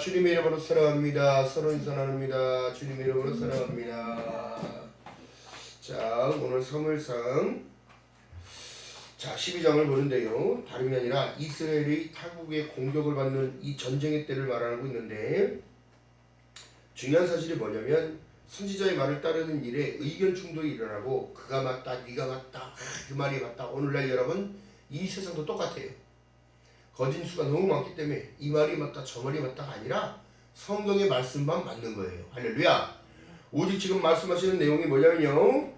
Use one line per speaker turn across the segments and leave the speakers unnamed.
주님의 이름으로 사랑합니다. 서로 인사 나눕니다. 주님의 이름으로 사랑합니다. 자, 오늘 사무엘상 12장을 보는데요. 다름이 아니라 이스라엘이 타국의 공격을 받는 이 전쟁의 때를 말하고 있는데, 중요한 사실이 뭐냐면 선지자의 말을 따르는 일에 의견 충돌이 일어나고 그가 맞다, 네가 맞다, 그 말이 맞다. 오늘날 여러분 이 세상도 똑같아요. 거짓수가 너무 많기 때문에 이 말이 맞다 저 말이 맞다가 아니라 성경의 말씀만 맞는 거예요. 할렐루야. 오직 지금 말씀하시는 내용이 뭐냐면요,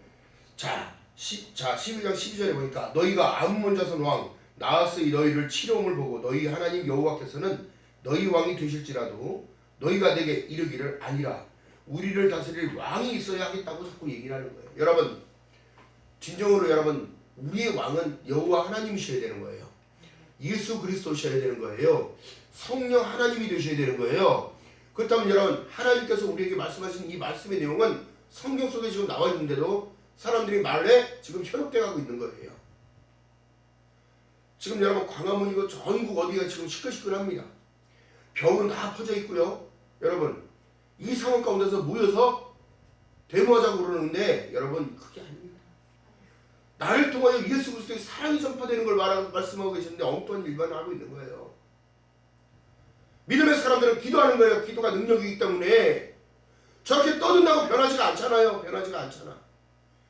자 12장 12절에 보니까 너희가 암몬 자손 왕 나하스의 너희를 치료함을 보고 너희 하나님 여호와께서는 너희 왕이 되실지라도 너희가 내게 이르기를 아니라 우리를 다스릴 왕이 있어야 하겠다고 자꾸 얘기를 하는 거예요. 여러분, 진정으로 여러분, 우리의 왕은 여호와 하나님이셔야 되는 거예요. 예수 그리스도셔야 되는 거예요. 성령 하나님이 되셔야 되는 거예요. 그렇다면 여러분, 하나님께서 우리에게 말씀하신 이 말씀의 내용은 성경 속에 지금 나와 있는데도 사람들이 말에 지금 현혹돼 가고 있는 거예요. 지금 여러분 광화문이고 전국 어디가 지금 시끌시끌합니다. 병은 다 퍼져 있고요. 여러분, 이 상황 가운데서 모여서 데모하자고 그러는데 여러분, 그게 아닙니다. 나를 통하여 예수 그리스도의 사랑이 전파되는 걸 말씀하고 계시는데 엉뚱한 일반을 하고 있는 거예요. 믿음의 사람들은 기도하는 거예요. 기도가 능력이기 때문에. 저렇게 떠든다고 변하지가 않잖아요. 변하지가 않잖아.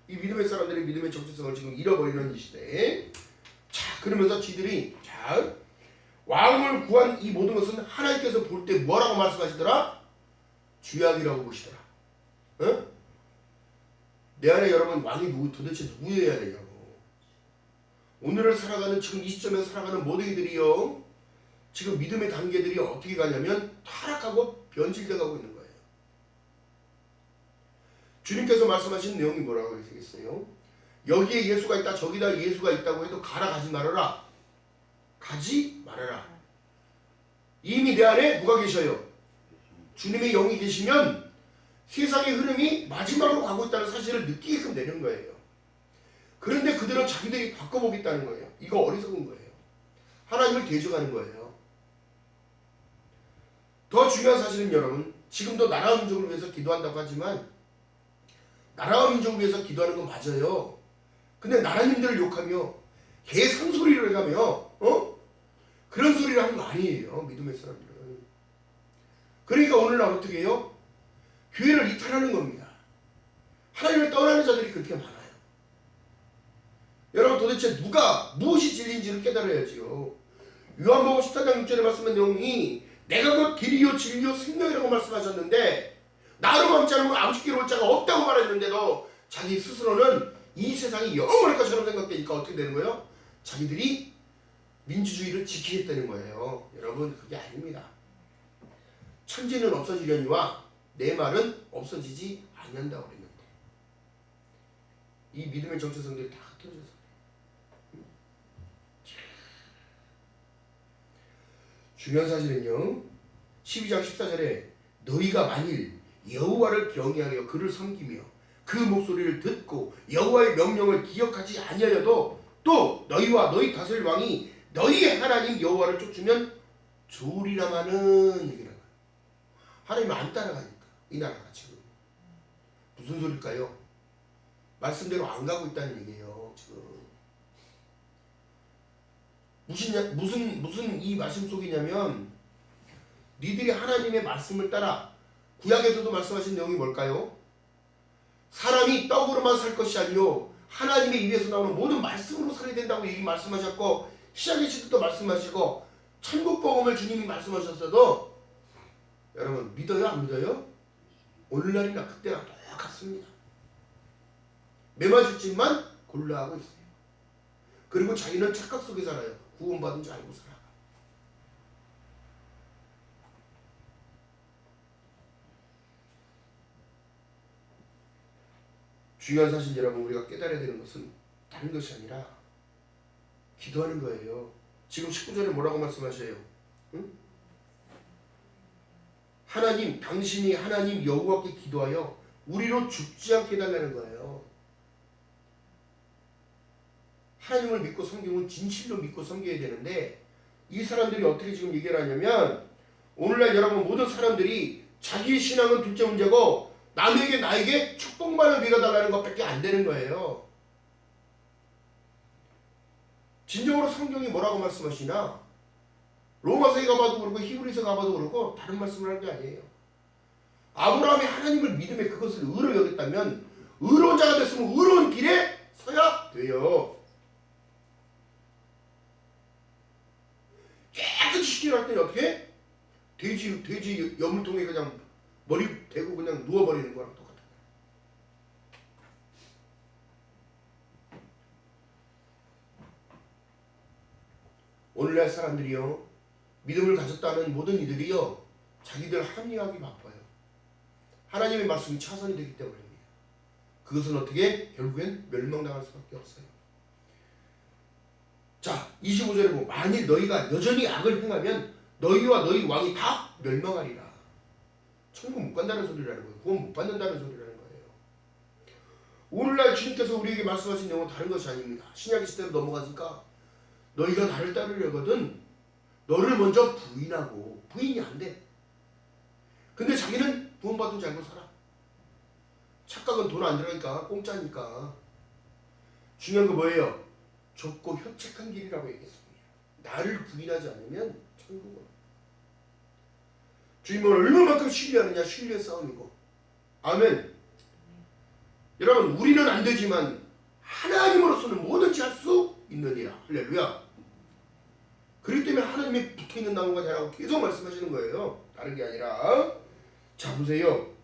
이 믿음의 사람들이 믿음의 정체성을 지금 잃어버리는 이 시대에, 자, 그러면서 지들이 왕을 구한 이 모든 것은 하나님께서 볼 때 뭐라고 말씀하시더라? 죄악이라고 보시더라. 어? 내 안에 여러분 왕이 도대체 누구여야 되냐고. 오늘을 살아가는 지금 이 시점에 살아가는 모든 이들이요, 지금 믿음의 단계들이 어떻게 가냐면 타락하고 변질돼 가고 있는 거예요. 주님께서 말씀하신 내용이 뭐라고 하시겠어요? 여기에 예수가 있다 저기다 예수가 있다고 해도 가라, 가지 말아라. 가지 말아라. 이미 내 안에 누가 계셔요? 주님의 영이 계시면 세상의 흐름이 마지막으로 가고 있다는 사실을 느끼게끔 되는 거예요. 그런데 그들은 자기들이 바꿔보겠다는 거예요. 이거 어리석은 거예요. 하나님을 대적하는 거예요. 더 중요한 사실은 여러분, 지금도 나라와 민족을 위해서 기도한다고 하지만 나라와 민족을 위해서 기도하는 건 맞아요. 근데 나라님들을 욕하며 개 상소리를 해가며 그런 소리를 하는 거 아니에요. 믿음의 사람들은. 그러니까 오늘날 어떻게 해요? 교회를 이탈하는 겁니다. 하나님을 떠나는 자들이 그렇게 많아요. 여러분, 도대체 무엇이 진리인지를 깨달아야지요. 요한복음 14장 6절에 말씀한 내용이 내가 곧 길이요 진리요 생명이라고 말씀하셨는데, 나로 멈지 않으면 아버지께로 올 자가 없다고 말했는데도 자기 스스로는 이 세상이 영원할 것처럼 생각되니까 어떻게 되는 거예요? 자기들이 민주주의를 지키겠다는 거예요. 여러분, 그게 아닙니다. 천지는 없어지려니와 내 말은 없어지지 않는다고 그랬는데, 이 믿음의 정체성들이 다 흩어져서 그래요. 중요한 사실은요, 12장 14절에 너희가 만일 여호와를 경외하여 그를 섬기며 그 목소리를 듣고 여호와의 명령을 기억하지 아니하여도 또 너희와 너희 다스릴 왕이 너희의 하나님 여호와를 쫓으면 좋으리라마는 얘기를 해요. 하나님을 안 따라가니까 이 나라가 지금 무슨 소릴까요? 말씀대로 안 가고 있다는 얘기예요. 지금 무슨 이 말씀 속이냐면, 니들이 하나님의 말씀을 따라, 구약에서도 말씀하신 내용이 뭘까요? 사람이 떡으로만 살 것이 아니요 하나님의 입에서 나오는 모든 말씀으로 살아야 된다고 얘기 말씀하셨고, 시작의 시대도 말씀하시고, 천국 복음을 주님이 말씀하셨어도 여러분 믿어요 안 믿어요? 오늘날이나 그때나 똑같습니다. 매맞을짓만 골라하고 있어요. 그리고 자기는 착각 속에 살아요. 구원받은 줄 알고 살아가. 중요한 사실 여러분, 우리가 깨달아야 되는 것은 다른 것이 아니라 기도하는 거예요. 지금 19절에 뭐라고 말씀하셔요? 응? 하나님, 당신이 하나님 여호와께 기도하여 우리로 죽지 않게 해달라는 거예요. 하나님을 믿고 섬기면 진실로 믿고 섬겨야 되는데, 이 사람들이 어떻게 지금 얘기를 하냐면 오늘날 여러분 모든 사람들이 자기 신앙은 둘째 문제고 남에게 나에게 축복만을 빌어달라는 것밖에 안 되는 거예요. 진정으로 성경이 뭐라고 말씀하시나? 로마서에 가봐도 그렇고 히브리서 가봐도 그렇고 다른 말씀을 하는 게 아니에요. 아브라함이 하나님을 믿음에 그것을 의로 여겼다면 의로운 자가 됐으면 의로운 길에 서야 돼요. 깨끗이 시키려 할 때는 어떻게? 돼지 여물통에 그냥 머리 대고 그냥 누워버리는 거랑 똑같아요. 오늘날 사람들이요, 믿음을 가졌다는 모든 이들이요, 자기들 합리화하기 바빠요. 하나님의 말씀이 차선이 되기 때문입니다. 그것은 어떻게? 결국엔 멸망당할 수밖에 없어요. 자, 25절에 보면 만일 너희가 여전히 악을 행하면 너희와 너희 왕이 다 멸망하리라. 천국 못 간다는 소리라는 거예요. 구원 못 받는다는 소리라는 거예요. 오늘날 주님께서 우리에게 말씀하신 내용은 다른 것이 아닙니다. 신약의 시대로 넘어가니까 너희가 나를 따르려거든 너를 먼저 부인하고, 부인이 안 돼. 근데 자기는 구원받은 줄 알고 살아. 착각은 돈 안 들어가니까 공짜니까. 중요한 거 뭐예요? 좁고 협착한 길이라고 얘기했습니다. 나를 부인하지 않으면 천국은. 주님을 얼마만큼 신뢰하느냐, 신뢰의 싸움이고. 아멘. 여러분, 우리는 안 되지만 하나님으로서는 뭐든지 할 수 있느니라. 할렐루야. 그렇기 때문에 하나님이 붙어있는 나무가 되라고 계속 말씀하시는 거예요. 다른 게 아니라. 자, 보세요.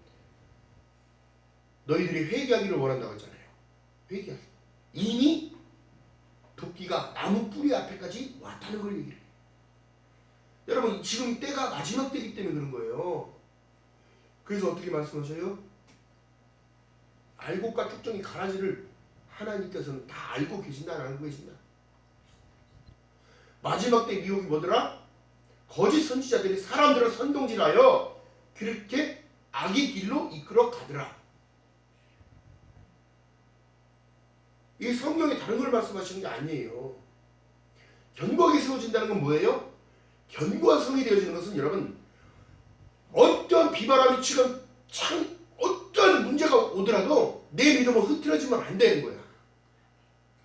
너희들이 회개하기를 원한다고 했잖아요. 회개하기. 이미 도끼가 나무 뿌리 앞에까지 왔다는 걸 얘기를 해요. 여러분, 지금 때가 마지막 때이기 때문에 그런 거예요. 그래서 어떻게 말씀하셔요? 알곡과 쭉정이 가라지를 하나님께서는 다 알고 계신다, 안 알고 계신다? 마지막 때 미혹이 뭐더라? 거짓 선지자들이 사람들을 선동질하여 그렇게 악의 길로 이끌어 가더라. 이 성경이 다른 걸 말씀하시는 게 아니에요. 견고하게 세워진다는 건 뭐예요? 견고한 성이 되어지는 것은 여러분, 어떤 비바람이 지금 참 어떤 문제가 오더라도 내 믿음은 흐트러지면 안 되는 거야.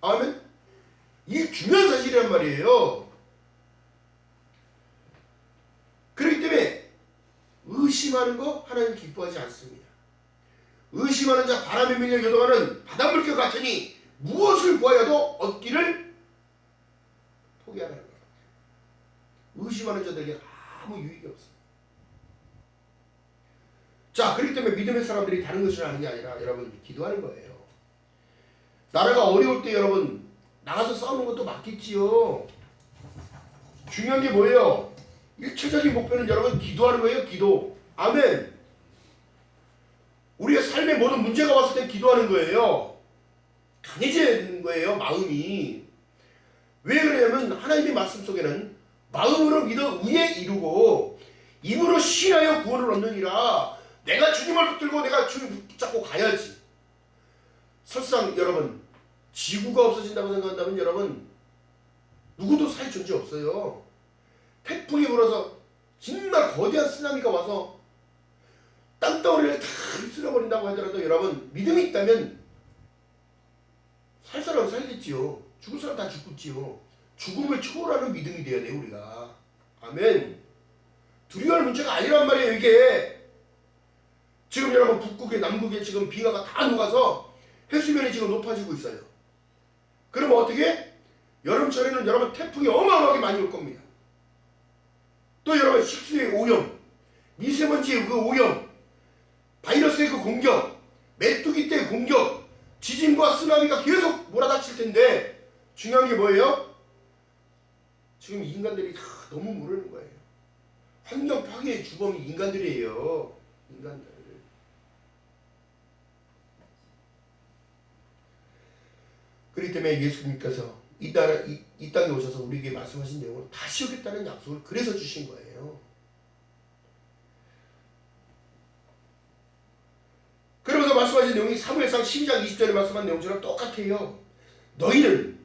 아멘? 이게 중요한 사실이란 말이에요. 그렇기 때문에 의심하는 거 하나님 기뻐하지 않습니다. 의심하는 자 바람에 밀려 요동하는 바닷물결 같으니 무엇을 구하여도 얻기를 포기하라는 거예요. 의심하는 자들에게 아무 유익이 없어요. 자, 그렇기 때문에 믿음의 사람들이 다른 것을 하는 게 아니라 여러분 기도하는 거예요. 나라가 어려울 때 여러분 나가서 싸우는 것도 맞겠지요. 중요한 게 뭐예요? 일차적인 목표는 여러분 기도하는 거예요. 기도. 아멘. 우리의 삶에 모든 문제가 왔을 때 기도하는 거예요. 강해져야 되는 거예요. 마음이. 왜 그러냐면 하나님의 말씀 속에는 마음으로 믿어 의에 이루고 입으로 신하여 구원을 얻느니라. 내가 주님을 붙들고 내가 주님을 붙잡고 가야지. 설상 여러분 지구가 없어진다고 생각한다면 여러분 누구도 살 존재 없어요. 태풍이 불어서 정말 거대한 쓰나미가 와서 땅덩어리를 다 휩쓸어버린다고 하더라도 여러분 믿음이 있다면 살 사람은 살겠지요. 죽을 사람 다 죽겠지요. 죽음을 초월하는 믿음이 돼야 돼요. 우리가. 아멘. 두려워할 문제가 아니란 말이에요. 이게 지금 여러분 북극에 남극에 지금 빙하가 다 녹아서 해수면이 지금 높아지고 있어요. 그러면 어떻게? 여름철에는 여러분 태풍이 어마어마하게 많이 올 겁니다. 또 여러분 식수의 오염, 미세먼지의 그 오염, 바이러스의 그 공격, 메뚜기 떼의 공격, 지진과 쓰나미가 계속 몰아닥칠 텐데 중요한 게 뭐예요? 지금 인간들이 다 너무 모르는 거예요. 환경 파괴의 주범이 인간들이에요. 인간들. 그렇기 때문에 예수님께서 이 땅에 오셔서 우리에게 말씀하신 내용을 다시 오겠다는 약속을 그래서 주신 거예요. 그러면서 말씀하신 내용이 사무엘상 12장 20절에 말씀한 내용처럼 똑같아요. 너희는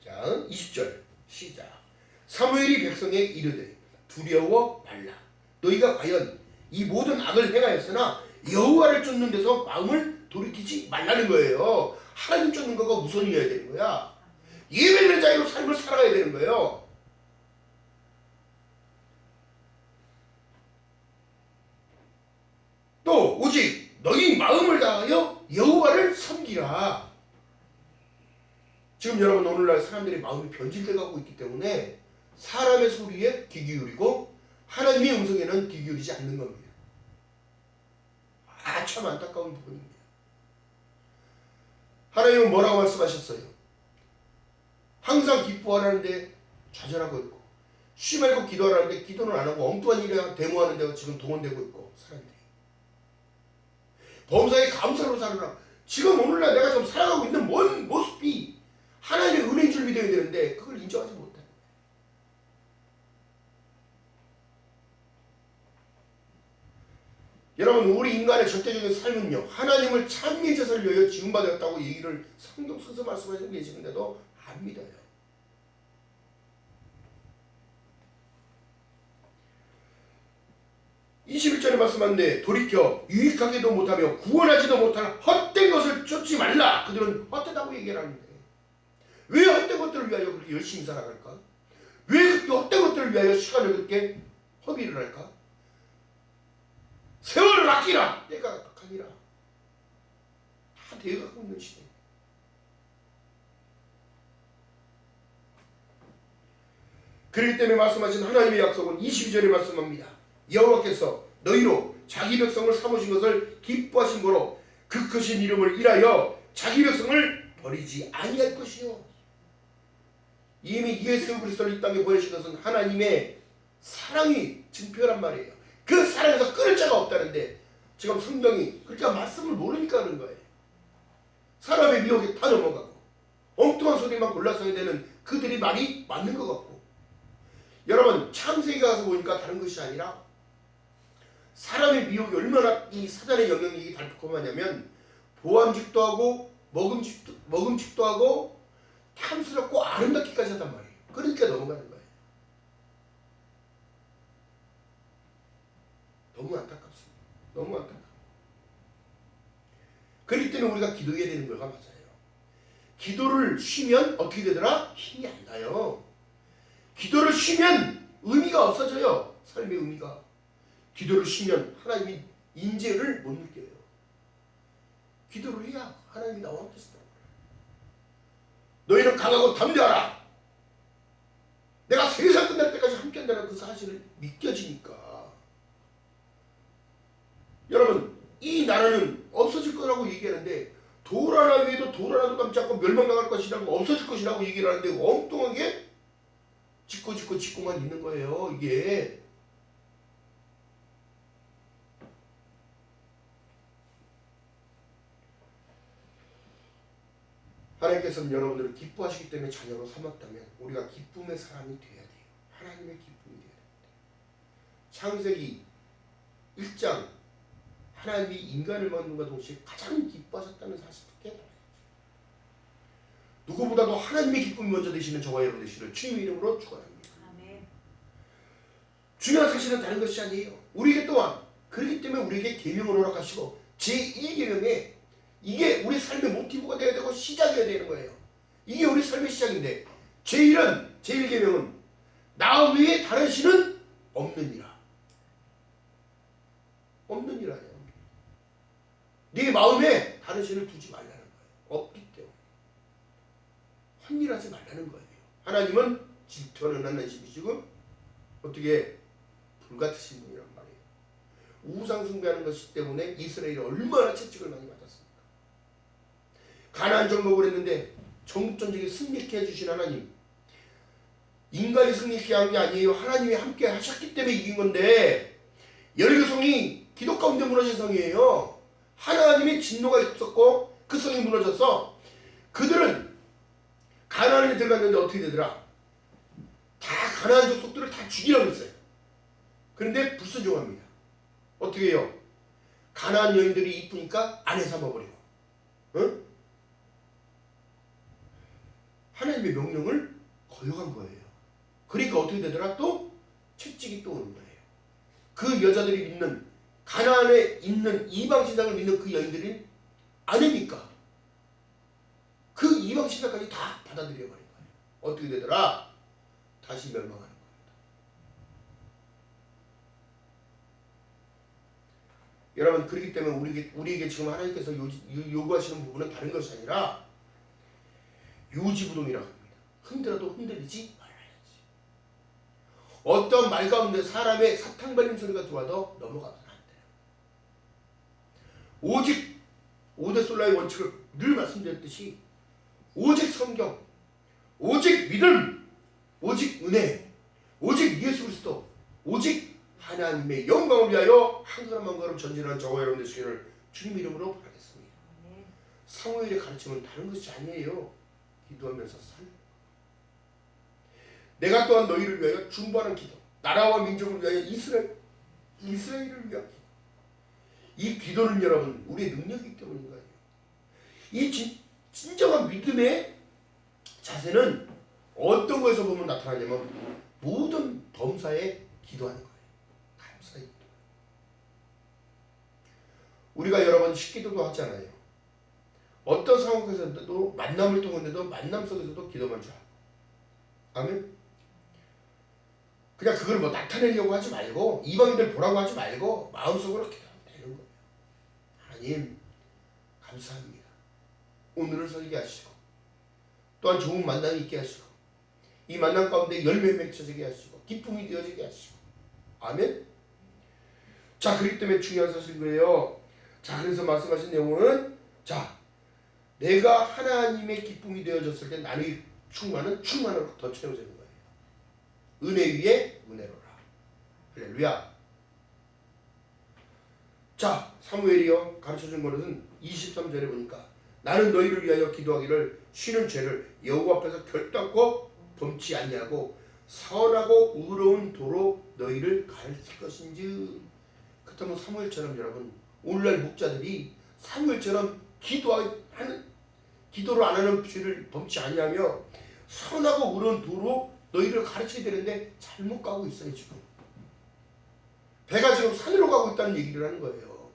자 20절 시작. 사무엘이 백성에게 이르되 두려워 말라. 너희가 과연 이 모든 악을 행하였으나 여호와를 쫓는 데서 마음을 돌이키지 말라는 거예요. 하나님 쫓는 거가 우선이어야 되는 거야. 예배드리는 자로 삶을 살아가야 되는 거예요. 또 오직 너희 마음을 다하여 여호와를 섬기라. 지금 여러분 오늘날 사람들이 마음이 변질돼 가고 있기 때문에 사람의 소리에 귀 기울이고 하나님의 음성에는 귀 기울이지 않는 겁니다. 참 안타까운 부분입니다. 하나님은 뭐라고 말씀하셨어요? 항상 기뻐하라는데 좌절하고 있고 쉬 말고 기도하라는데 기도는 안 하고 엉뚱한 일에 데모하는 데가 지금 동원되고 있고 사람들이 범사에 감사로 살아라. 지금 오늘날 내가 지금 살아가고 있는 뭔 모습이 하나님의 은혜인 줄 믿어야 되는데 그걸 인정하지 못해. 여러분 우리 인간의 절대적인 삶은요 하나님을 찬미의 제사를 위하여 지음받았다고 얘기를 성경 순서 말씀하시고 계시는데도 안 믿어요. (21절에) 말씀하는데 돌이켜 유익하게도 못하며 구원하지도 못할 헛된 것을 쫓지 말라. 그들은 헛되다고 얘기하는데 왜 헛된 것들을 위하여 그렇게 열심히 살아갈까? 왜 그렇게 헛된 것들을 위하여 시간을 그렇게 허비를 할까? 세월을 아끼라. 때가 극하니라. 다 되어가고 있는 시대. 그렇기 때문에 말씀하신 하나님의 약속은 22절에 말씀합니다. 여호와께서 너희로 자기 백성을 삼으신 것을 기뻐하신 거로 그 크신 이름을 인하여 자기 백성을 버리지 아니할 것이요. 이미 예수 그리스도를 이 땅에 보내신 것은 하나님의 사랑이 증표란 말이에요. 그 사랑에서 끊을 자가 없다는데 지금 성경이 그러니까 말씀을 모르니까 그런 거예요. 사람의 미혹에 다 넘어가고 엉뚱한 소리만 골라서 해야 되는 그들이 말이 맞는 것 같고 여러분 창세기 가서 보니까 다른 것이 아니라 사람의 미혹이 얼마나 이 사단의 영향력이 달콤하냐면 보암직도 하고 먹음직도 하고 탐스럽고 아름답기까지 한단 말이에요. 그러니까 넘어가는 거예요. 너무 안타깝습니다. 너무 안타깝습니다. 그렇기 때문에 우리가 기도해야 되는 거가 맞아요. 기도를 쉬면 어떻게 되더라? 힘이 안 나요. 기도를 쉬면 의미가 없어져요. 삶의 의미가. 기도를 쉬면 하나님이 인재를 못 느껴요. 기도를 해야 하나님이 나와 함께 있어요. 너희는 강하고 담대하라. 내가 세상 끝날 때까지 함께 한다는 그 사실을 믿겨지니까 여러분 이 나라는 없어질 거라고 얘기하는데 돌 하나 위에도 돌 하나도 남지 않고 멸망당할 것이라고 없어질 것이라고 얘기를 하는데 엉뚱하게 짓고만 있는 거예요. 이게 하나님께서는 여러분들을 기뻐하시기 때문에 자녀로 삼았다면 우리가 기쁨의 사람이 돼야 돼요. 하나님의 기쁨이 돼야 됩니다. 창세기 1장 하나님이 인간을 만든과 동시에 가장 기뻐하셨다는 사실을 깨달아요. 누구보다도 하나님의 기쁨이 먼저 되시는 저와 여러분 되시기를 주님의 이름으로 축원합니다. 아멘. 중요한 사실은 다른 것이 아니에요. 우리에게 또한 그렇기 때문에 우리에게 계명을 허락하시고 제1계명에 이게 우리 삶의 모티브가 되어야 되고 시작이어야 되는 거예요. 이게 우리 삶의 시작인데 제1계명은 나 외에 다른 신은 없느니라. 없느니라요. 네 마음에 다른 신을 두지 말라는 거예요. 없기 때문에. 환일하지 말라는 거예요. 하나님은 질투하는 하나님이시고 어떻게 불같으신 분이란 말이에요. 우상 숭배하는 것이기 때문에 이스라엘이 얼마나 채찍을 많이 받았습니까? 가나안 정복을 했는데 전국전쟁에 승리케 해주신 하나님, 인간이 승리케 한 게 아니에요. 하나님이 함께 하셨기 때문에 이긴 건데 여리고성이 기독 가운데 무너진 성이에요. 하나님의 진노가 있었고 그 성이 무너져서 그들은 가나안에 들어갔는데 어떻게 되더라? 다 가나안 족속들을 다 죽이라고 했어요. 그런데 불순종합니다. 어떻게 해요? 가나안 여인들이 이쁘니까 아내 삼아버리고 응? 하나님의 명령을 거역한 거예요. 그러니까 어떻게 되더라? 또 채찍이 또 오는 거예요. 그 여자들이 믿는 가나안에 있는 이방 신앙을 믿는 그 여인들이 아니니까 그 이방 신앙까지 다 받아들여 버린 거예요. 어떻게 되더라? 다시 멸망하는 거예요. 여러분, 그렇기 때문에 우리에게 지금 하나님께서 요구하시는 부분은 다른 것이 아니라 요지부동이라고 합니다. 흔들어도 흔들리지 말아야지. 어떤 말 가운데 사람의 사탕발림 소리가 들어와도 넘어가면 안 돼요. 오직 오대솔라의 원칙을 늘 말씀드렸듯이 오직 성경, 오직 믿음, 오직 은혜, 오직 예수 그리스도, 오직 하나님의 영광을 위하여 한 걸음 한 걸음 전진하는 저와 여러분 되시기를 주님 이름으로 바라겠습니다. 사무엘의 가르침은 다른 것이 아니에요. 기도하면서 살. 내가 또한 너희를 위하여 중보하는 기도, 나라와 민족을 위하여 이스라엘을 위한 기도. 이 기도는 여러분 우리의 능력이기 때문인 거예요. 이 진정한 믿음의 자세는 어떤 것에서 보면 나타나냐면 모든 범사에 기도하는 거예요. 감사히 기도. 우리가 여러 번 식기도도 하잖아요. 어떤 상황에서도 만남을 통한데도 만남 속에서도 기도만 줘. 아멘. 그냥 그걸 뭐 나타내려고 하지 말고 이방인들 보라고 하지 말고 마음속으로 기도하면 되는 거예요. 하나님 감사합니다. 오늘을 설계 하시고 또한 좋은 만남이 있게 하시고 이 만남 가운데 열매 맺혀지게 하시고 기쁨이 되어지게 하시고 아멘. 자, 그렇기 때문에 중요한 사실인 거예요. 자, 그래서 말씀하신 내용은 자, 내가 하나님의 기쁨이 되어졌을 때 나의 충만으로 더 채워지는 거예요. 은혜 위에 은혜로라. 할렐루야. 자, 사무엘이요 가르쳐준 것은 23절에 보니까 나는 너희를 위하여 기도하기를 쉬는 죄를 여호와 앞에서 결단코 범치 아니하고 선하고 의로운 도로 너희를 가르칠 것인지. 그렇다면 사무엘처럼 여러분 오늘날 목자들이 사무엘처럼 기도를 안 하는 죄를 범치 아니하며 선하고 의로운 도로 너희를 가르쳐야 되는데 잘못 가고 있어요. 지금 배가 지금 산으로 가고 있다는 얘기를 하는 거예요.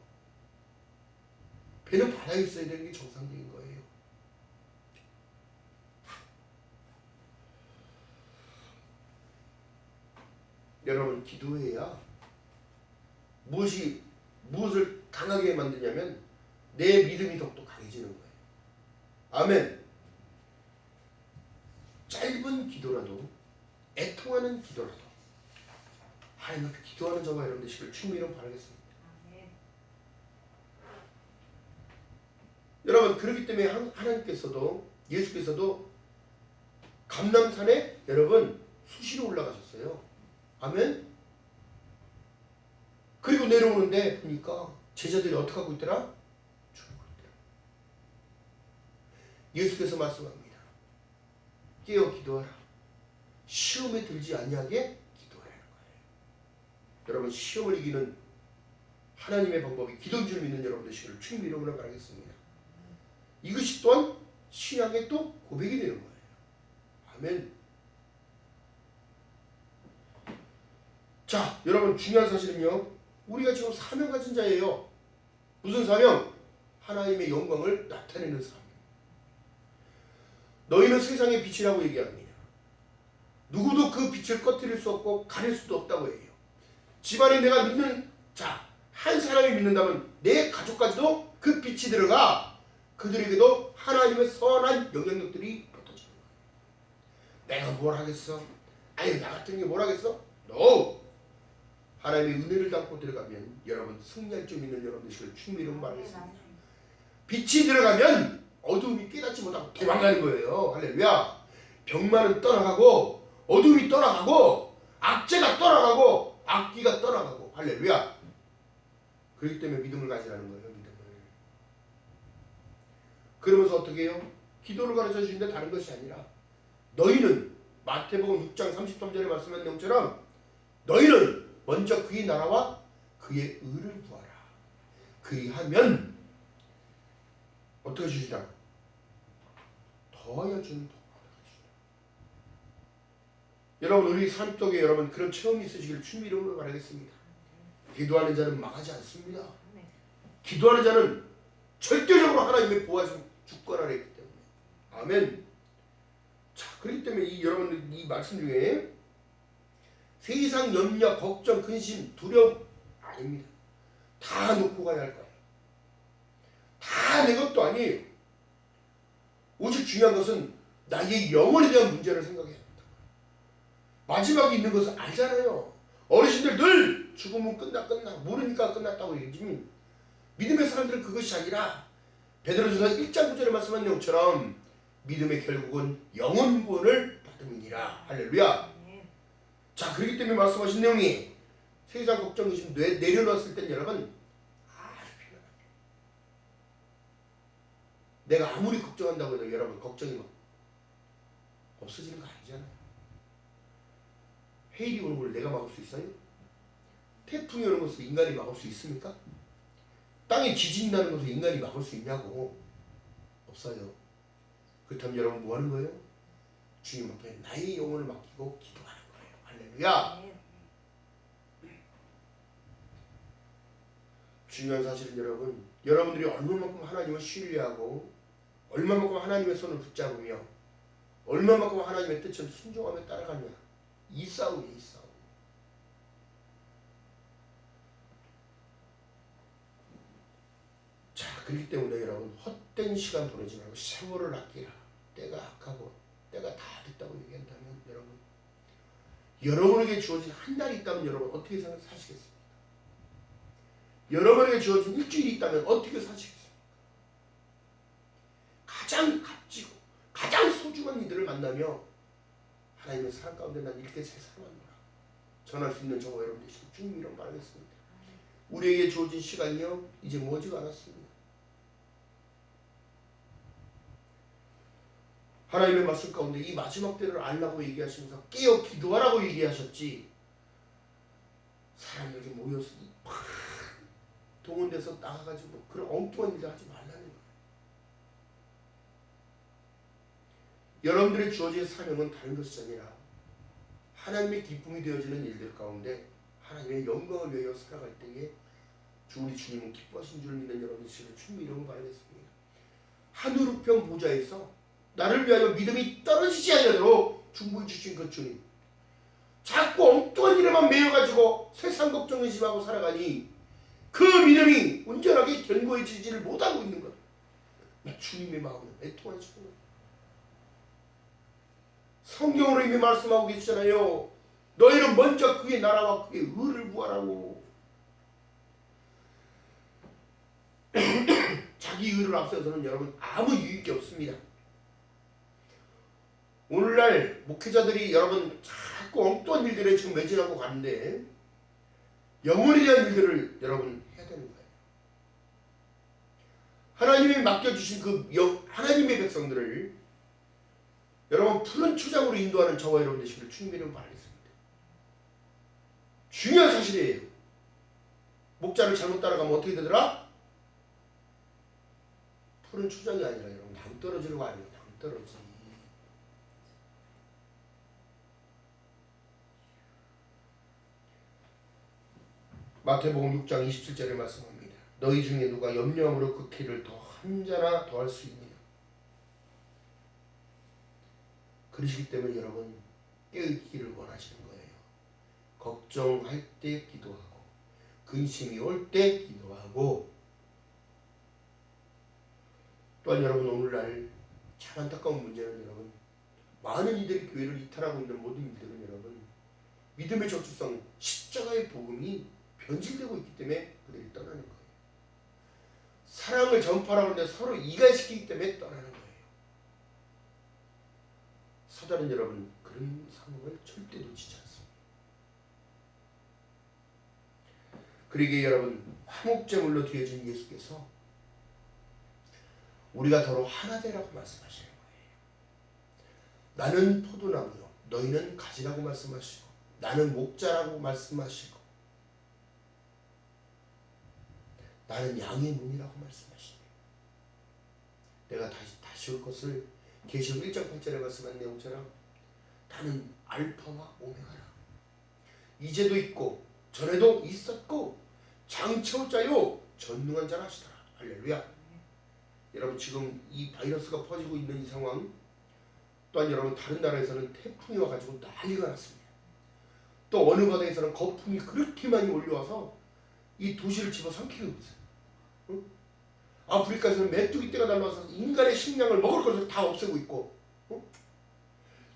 배는 바다에 있어야 되는 게 정상적인 거예요. 여러분, 기도해야 무엇을 강하게 만드냐면 내 믿음이 더욱더 강해지는 거예요. 아멘. 짧은 기도라도 애통하는 기도라도 하나님 앞에 기도하는 저와 여러분 되시길 주님 이름 바라겠습니다. 여러분, 그렇기 때문에 하나님께서도 예수께서도 감람산에 여러분 수시로 올라가셨어요. 아멘. 그리고 내려오는데 보니까 제자들이 어떻게 하고 있더라? 죽고 있더라. 예수께서 말씀합니다. 깨어 기도하라. 시험에 들지 아니하게 기도하라는 거예요. 여러분, 시험을 이기는 하나님의 방법이 기도인 줄 믿는 여러분 되시기를 주님 이름으로 바라겠습니다. 이것이 또한 신앙의 또 고백이 되는 거예요. 아멘. 자, 여러분 중요한 사실은요. 우리가 지금 사명 가진 자예요. 무슨 사명? 하나님의 영광을 나타내는 사명. 너희는 세상의 빛이라고 얘기합니다. 누구도 그 빛을 꺼뜨릴 수 없고 가릴 수도 없다고 해요. 집안에 내가 믿는 자, 한 사람이 믿는다면 내 가족까지도 그 빛이 들어가 그들에게도 하나님의 선한 영향력들이 뻗어지는 거예요. 내가 뭘 하겠어? 아니, 나 같은 게 뭘 하겠어? No! 하나님의 은혜를 담고 들어가면 여러분 승리할 줄 믿는 여러분 되시길 주님 이름으로 말하겠습니다. 빛이 들어가면 어두움이 깨닫지 못하고 도망가는 거예요. 할렐루야. 병만은 떠나가고 어둠이 떠나가고 악재가 떠나가고 악기가 떠나가고 할렐루야. 그렇기 때문에 믿음을 가지라는 거예요. 믿음을. 그러면서 어떻게 해요? 기도를 가르쳐 주시는데 다른 것이 아니라 너희는 마태복음 6장 33절에 말씀한 내용처럼 너희는 먼저 그의 나라와 그의 의를 구하라. 그리하면 어떻게 주시라? 더하여 주는 더 받아주시라. 여러분, 우리 삶 속에 여러분 그런 체험이 있으시기를 주님 이름으로 바라겠습니다. 기도하는 자는 망하지 않습니다. 기도하는 자는 절대적으로 하나님의 보호하심 주권 아래 있기 때문에. 아멘. 자, 그렇기 때문에 여러분 이 말씀 중에 세상 염려, 걱정, 근심, 두려움 아닙니다. 다 놓고 가야 할 거예요. 다 내 것도 아니에요. 오직 중요한 것은 나의 영혼에 대한 문제를 생각해야 합니다. 마지막에 있는 것을 알잖아요. 어르신들 늘 죽으면 끝나 모르니까 끝났다고 얘기지만 믿음의 사람들은 그것이 아니라 베드로전서 1장 9절에 말씀한 내용처럼 믿음의 결국은 영혼 구원을 받음이니라. 할렐루야. 자, 그렇기 때문에 말씀하신 내용이 세상 걱정 의심 내려놓았을 땐 여러분 아주 편안합니다. 내가 아무리 걱정한다고 해도 여러분 걱정이 막 없어지는 거 아니잖아요. 해일이 오는 걸 내가 막을 수 있어요? 태풍이 오는 것을 인간이 막을 수 있습니까? 땅에 지진이 나는 것을 인간이 막을 수 있냐고. 없어요. 그렇다면 여러분 뭐 하는 거예요? 주님 앞에 나의 영혼을 맡기고 기도하는 거예요. 할렐루야. 중요한 사실은 여러분들이 얼마만큼 하나님을 신뢰하고 얼마만큼 하나님의 손을 붙잡으며 얼마만큼 하나님의 뜻을 순종하며 따라가냐. 이 싸움이에요. 이 싸움. 자, 그렇기 때문에 여러분 헛된 시간 보내지 말고 세월을 아끼라. 때가 악하고 때가 다 됐다고 얘기한다면 여러분에게 주어진 한 달이 있다면 여러분 어떻게 사시겠습니까? 여러분에게 주어진 일주일이 있다면 어떻게 사시겠습니까? 가장 값지고 가장 소중한 이들을 만나며 하나님의 사랑 가운데 난 이렇게 새 살아왔노라 전할 수 있는 저와 여러분 되시고 주님 이름 바라겠습니다. 우리에게 주어진 시간이요 이제 머지가 않았습니다. 하나님의 말씀 가운데 이 마지막 때를 알라고 얘기하시면서 깨어 기도하라고 얘기하셨지 사람들이 모여서 동원돼서 나가가지고 그런 엉뚱한 일을 하지 말라는 거예요. 여러분들의 주어진 사명은 다른 것이 아니라 하나님의 기쁨이 되어지는 일들 가운데 하나님의 영광을 위하여 살아갈 때에 우리 주님은 기뻐하신 줄 믿는 여러분의 시를 주님 이름을 바라겠습니다. 하늘 우편 보좌에서 나를 위하여 믿음이 떨어지지 않도록 중보해 주신 그 주님 자꾸 엉뚱한 일에만 매여가지고 세상 걱정 의심하고 살아가니 그 믿음이 온전하게 견고해지지를 못하고 있는 것. 주님의 마음은 애통하시는 거예요. 성경으로 이미 말씀하고 계시잖아요. 너희는 먼저 그의 나라와 그의 의를 구하라고. 자기 의를 앞서서는 여러분 아무 유익이 없습니다. 오늘날 목회자들이 여러분 자꾸 엉뚱한 일들에 지금 매진하고 가는데 영혼에 대한 일들을 여러분 해야 되는 거예요. 하나님이 맡겨주신 그 하나님의 백성들을 여러분 푸른 초장으로 인도하는 저와 여러분 되시기를 주님의 이름으로 바라겠습니다. 중요한 사실이에요. 목자를 잘못 따라가면 어떻게 되더라? 푸른 초장이 아니라 여러분 낭떠러지로 가는 거예요. 낭떠러지. 마태복음 6장 27절에 말씀합니다. 너희 중에 누가 염려함으로 그 키를 더 한 자나 더할 수 있느냐. 그러시기 때문에 여러분 깨어있기를 원하시는 거예요. 걱정할 때 기도하고 근심이 올 때 기도하고 또한 여러분 오늘날 참 안타까운 문제는 여러분 많은 이들이 교회를 이탈하고 있는 모든 이들은 여러분 믿음의 저주성 십자가의 복음이 변질되고 있기 때문에 그들이 떠나는 거예요. 사랑을 전파하라고 하는데 서로 이간시키기 때문에 떠나는 거예요. 사단은 여러분 그런 상황을 절대 놓치지 않습니다. 그러기에 여러분 화목제물로 드려진 예수께서 우리가 더러 하나 되라고 말씀하시는 거예요. 나는 포도나무요 너희는 가지라고 말씀하시고 나는 목자라고 말씀하시고 나는 양의 문이라고 말씀하시네요. 내가 다시 올 것을 계시록 1장 8절에 말씀한 내용처럼 나는 알파와 오메가라. 이제도 있고 전에도 있었고 장차올 자요 전능한 자라 하시더라. 할렐루야. 여러분 지금 이 바이러스가 퍼지고 있는 이 상황, 또한 여러분 다른 나라에서는 태풍이 와가지고 난리가 났습니다. 또 어느 바다에서는 거품이 그렇게 많이 올려와서 이 도시를 집어삼키고 있어요. 응? 아프리카에서는 메뚜기 떼가 날라와서 인간의 식량을 먹을 것을 다 없애고 있고, 응?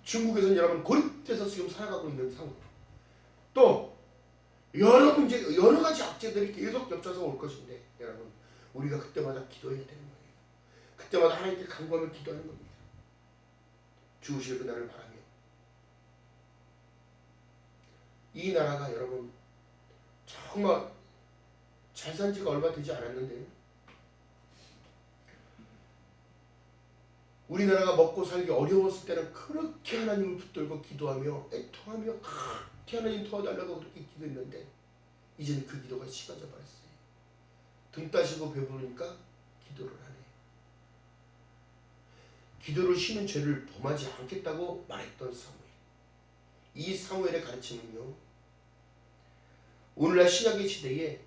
중국에서는 여러분 고립돼서 지금 살아가고 있는 상황. 또 여러 문제, 여러 가지 악재들이 계속 겹쳐서 올 것인데 여러분 우리가 그때마다 기도해야 되는 거예요. 그때마다 하나님께 간구하며 기도하는 겁니다. 주우실 그날을 바라며 이 나라가 여러분 정말 잘 산 지가 얼마 되지 않았는데 우리나라가 먹고 살기 어려웠을 때는 그렇게 하나님을 붙들고 기도하며 애통하며 그렇게 하나님 도와달라고 그렇게 기도했는데 이제는 그 기도가 식어져 버렸어요. 등 따시고 배부르니까 기도를 하네. 기도를 쉬는 죄를 범하지 않겠다고 말했던 사무엘. 이 사무엘의 가르침은요, 오늘날 신약의 시대에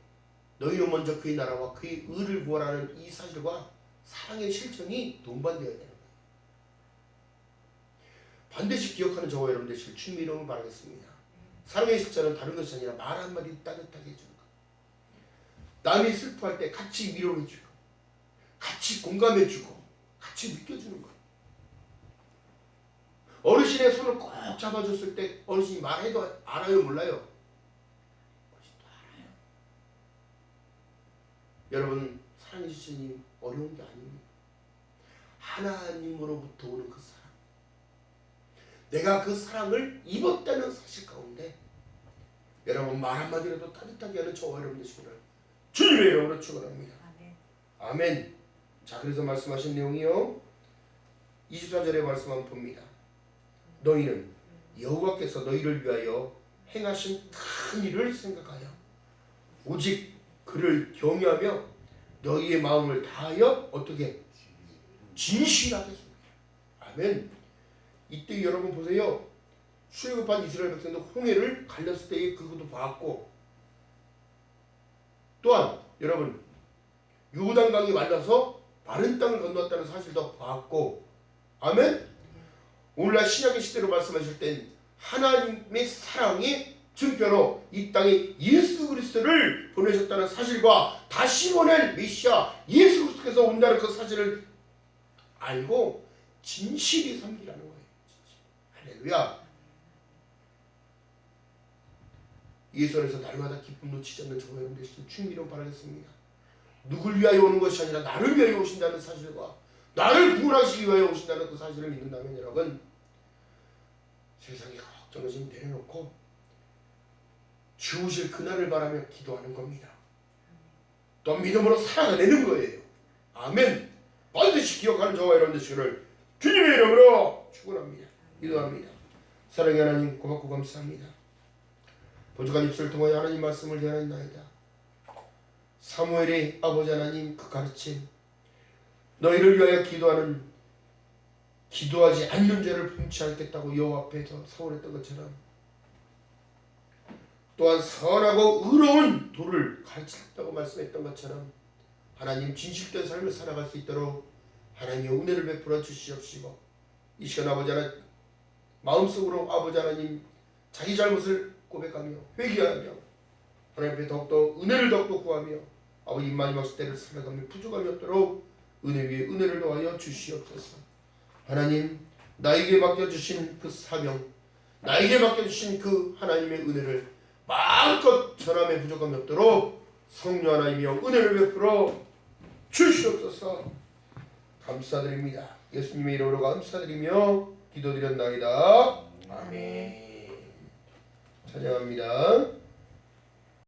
너희는 먼저 그의 나라와 그의 의를 구하라는 이 사실과 사랑의 실천이 동반되어야 되는 거예요. 반드시 기억하는 저와 여러분 되실 주님의 이름을 바라겠습니다. 사랑의 실천은 다른 것이 아니라 말 한마디 따뜻하게 해주는 것. 남이 슬퍼할 때 같이 위로해주고 같이 공감해주고 같이 느껴주는 것. 어르신의 손을 꼭 잡아줬을 때 어르신이 말해도 알아요 몰라요? 어르신도 알아요. 여러분 사랑의 실천이 어려운 게 아닙니다. 하나님으로부터 오는 그 사랑, 내가 그 사랑을 입었다는 사실 가운데 여러분 말 한마디라도 따뜻하게 하는 저와 여러분 되시기를 주님의 이름으로 축원합니다. 아멘. 자, 그래서 말씀하신 내용이요 24절의 말씀 한번 봅니다. 너희는 여호와께서 너희를 위하여 행하신 큰 일을 생각하여 오직 그를 경외하며 너희의 마음을 다하여 어떻게 진실하게 섬기라. 아멘. 이때 여러분 보세요. 출애굽한 이스라엘 백성도 홍해를 갈렸을 때의 그것도 봤고, 또한 여러분 요단강이 말라서 마른 땅을 건너왔다는 사실도 봤고, 아멘. 오늘날 신약의 시대로 말씀하실 땐 하나님의 사랑의 증표로 이 땅에 예수 그리스도를 보내셨다는 사실과 다시 보낼 메시아 예수 그리스도께서 온다는 그 사실을 알고 진실히 섬기라는 거예요. 할렐루야. 예수께서 날마다 기쁨 놓치지 않는 저와 여러분 되시길 주님 이름 바라겠습니다. 누굴 위하여 오는 것이 아니라 나를 위하여 오신다는 사실과 나를 구원하시기 위하여 오신다는 그 사실을 믿는다면 여러분 세상의 걱정을 지금 내려놓고 주우실 그날을 바라며 기도하는 겁니다. 또 믿음으로 살아내는 거예요. 아멘. 반드시 기억하는 저와 여러분 되시기를 주님의 이름으로 축원합니다. 기도합니다. 사랑의 하나님 고맙고 감사합니다. 보조간 입술을 통하여 하나님 말씀을 대하였나이다. 사무엘의 아버지 하나님 그 가르침, 너희를 위하여 기도하지 않는 죄를 품지 않겠다고 여호와 앞에서 서원했던 것처럼, 또한 선하고 의로운 도를 가르쳤다고 말씀했던 것처럼 하나님 진실된 삶을 살아갈 수 있도록 하나님의 은혜를 베풀어 주시옵시고, 이 시간 아버지 하나님 마음속으로 아버지 하나님 자기 잘못을 고백하며 회개하며 하나님 앞에 더욱더 은혜를 더욱더 구하며 아버지 마지막 때를 살아가며 부족함이 없도록 은혜 위에 은혜를 더하여 주시옵소서. 하나님 나에게 맡겨주신 그 사명, 나에게 맡겨주신 그 하나님의 은혜를 마음껏 전함에 부족함이 없도록 성령 하나님이여 은혜를 베풀어 주시옵소서. 감사드립니다. 예수님의 이름으로 감사드리며 기도드렸나이다. 아멘. 찬양합니다.